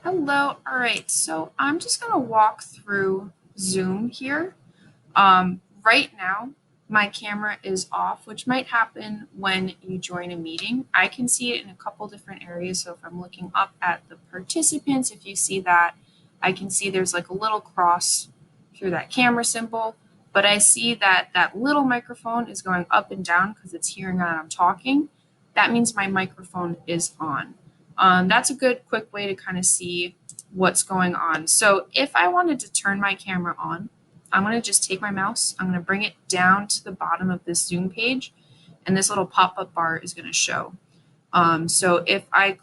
Hello. All right. So I'm just going to walk through Zoom here. Right now, my camera is off, which might happen when you join a meeting. I can see it in a couple different areas. So if I'm looking up at the participants, if you see that, I can see there's like a little cross through that camera symbol. But I see that that little microphone is going up and down because it's hearing that I'm talking. That means my microphone is on. That's a good quick way to kind of see what's going on. So if I wanted to turn my camera on, I'm going to just take my mouse, I'm going to bring it down to the bottom of this Zoom page, and this little pop-up bar is going to show. So if I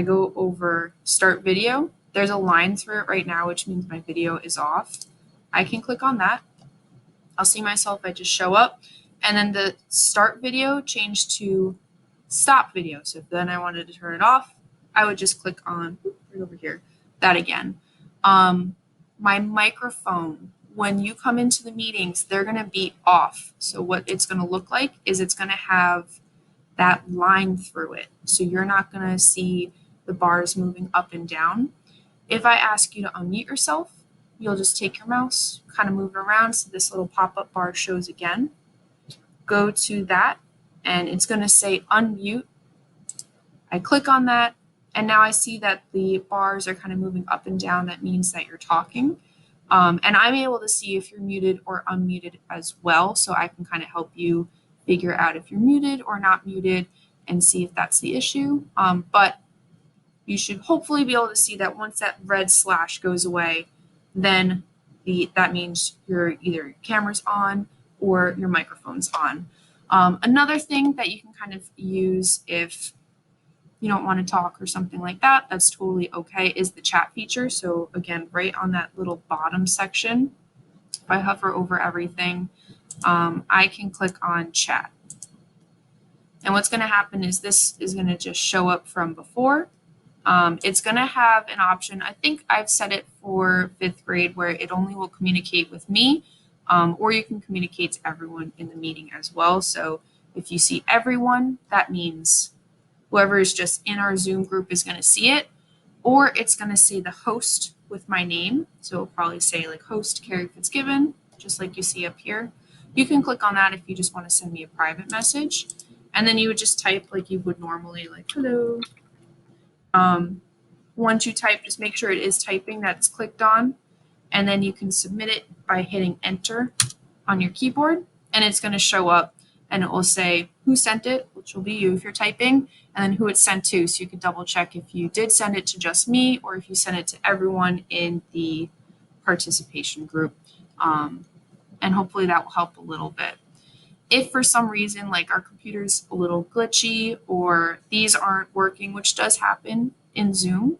go over start video, there's a line through it right now, which means my video is off. I can click on that. I'll see myself, I just show up, and then the start video changed to stop video. So if then I wanted to turn it off, I would just click on right over here, that again. My microphone, when you come into the meetings, they're going to be off. So what it's going to look like is it's going to have that line through it. So you're not going to see the bars moving up and down. If I ask you to unmute yourself, you'll just take your mouse, kind of move it around so this little pop-up bar shows again. Go to that, and it's going to say unmute. I click on that, and now I see that the bars are kind of moving up and down. That means that you're talking. And I'm able to see if you're muted or unmuted as well, so I can kind of help you figure out if you're muted or not muted and see if that's the issue. But you should hopefully be able to see that once that red slash goes away, then that means either your camera's on or your microphone's on. Another thing that you can kind of use if you don't want to talk or something like that, that's totally okay, is the chat feature. So again, right on that little bottom section, if I hover over everything, I can click on chat. And what's going to happen is this is going to just show up from before. It's going to have an option. I think I've set it for 5th grade where it only will communicate with me, or you can communicate to everyone in the meeting as well. So if you see everyone, that means whoever is just in our Zoom group is going to see it, or it's going to say the host with my name. So it'll probably say like host Carrie Fitzgibbon, just like you see up here. You can click on that if you just want to send me a private message. And then you would just type like you would normally, like hello. Once you type, just make sure it is typing that's clicked on, and then you can submit it by hitting enter on your keyboard, and it's going to show up and it will say who sent it, which will be you if you're typing, and then who it's sent to, so you can double check if you did send it to just me or if you sent it to everyone in the participation group. And hopefully that will help a little bit. If for some reason like our computer's a little glitchy or these aren't working, which does happen in Zoom,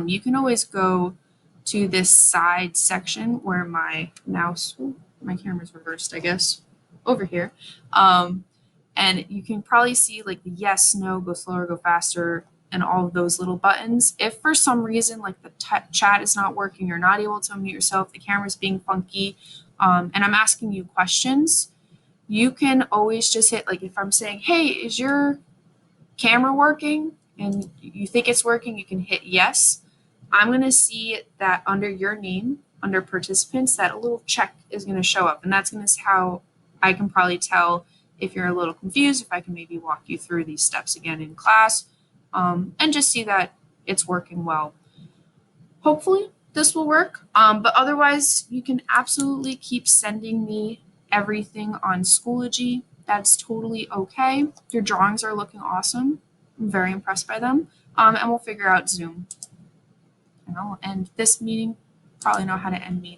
you can always go to this side section where my mouse, my camera's reversed, I guess, over here. And you can probably see like the yes, no, go slower, go faster, and all of those little buttons. If for some reason like the chat is not working, you're not able to unmute yourself, the camera's being funky, and I'm asking you questions, you can always just hit, like if I'm saying, hey, is your camera working? And you think it's working, you can hit yes. I'm going to see that under your name, under participants, that a little check is going to show up. And that's going to how I can probably tell if you're a little confused, if I can maybe walk you through these steps again in class, and just see that it's working well. Hopefully this will work, but otherwise you can absolutely keep sending me everything on Schoology. That's totally okay. Your drawings are looking awesome. I'm very impressed by them, and we'll figure out Zoom. And I'll end this meeting, probably know how to end meetings.